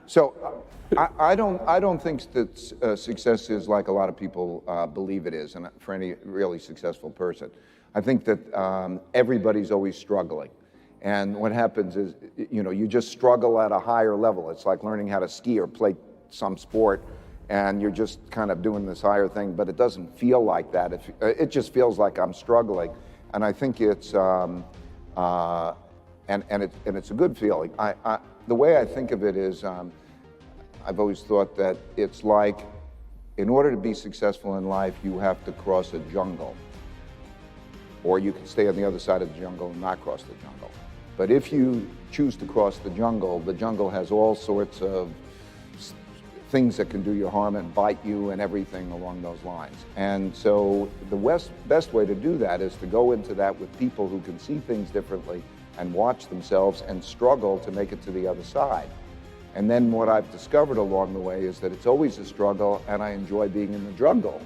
So I don't think that success is like a lot of people believe it is, and for any really successful person. I think that everybody's always struggling. And what happens is, you just struggle at a higher level. It's like learning how to ski or play some sport, and you're just kind of doing this higher thing, but it doesn't feel like that. It just feels like I'm struggling. And I think it's, and it's a good feeling. The way I think of it is, I've always thought that it's like, in order to be successful in life, you have to cross a jungle. Or you can stay on the other side of the jungle and not cross the jungle. But if you choose to cross the jungle has all sorts of things that can do you harm and bite you and everything along those lines. And so the best way to do that is to go into that with people who can see things differently and watch themselves and struggle to make it to the other side. And then what I've discovered along the way is that it's always a struggle, and I enjoy being in the jungle.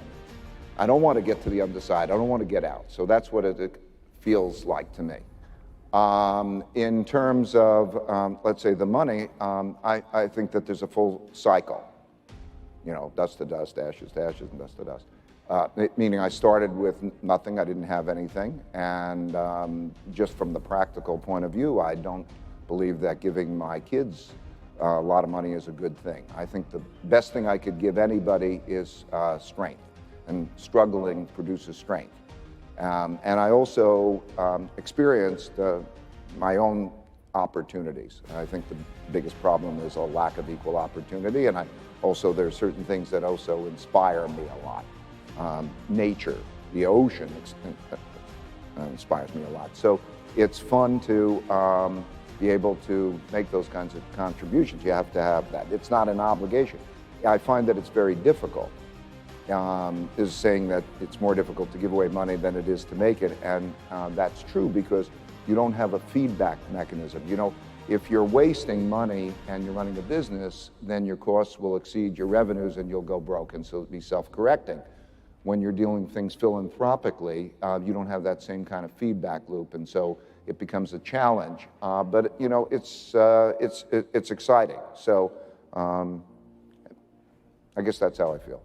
I don't want to get to the other side. I don't want to get out. So that's what it feels like to me. In terms of, let's say, the money, I think that there's a full cycle. Dust to dust, ashes to ashes, and dust to dust. Meaning I started with nothing. I didn't have anything. And just from the practical point of view, I don't believe that giving my kids a lot of money is a good thing. I think the best thing I could give anybody is strength, and struggling produces strength. And I also experienced my own opportunities. I think the biggest problem is a lack of equal opportunity, and there are certain things that also inspire me a lot. Nature, the ocean inspires me a lot. So it's fun to be able to make those kinds of contributions. You have to have that. It's not an obligation. I find that it's very difficult. Is saying that it's more difficult to give away money than it is to make it, and that's true because you don't have a feedback mechanism. If you're wasting money and you're running a business, then your costs will exceed your revenues and you'll go broke, and so it'll be self-correcting. When you're doing things philanthropically, you don't have that same kind of feedback loop, and so it becomes a challenge. But it's exciting. So I guess that's how I feel.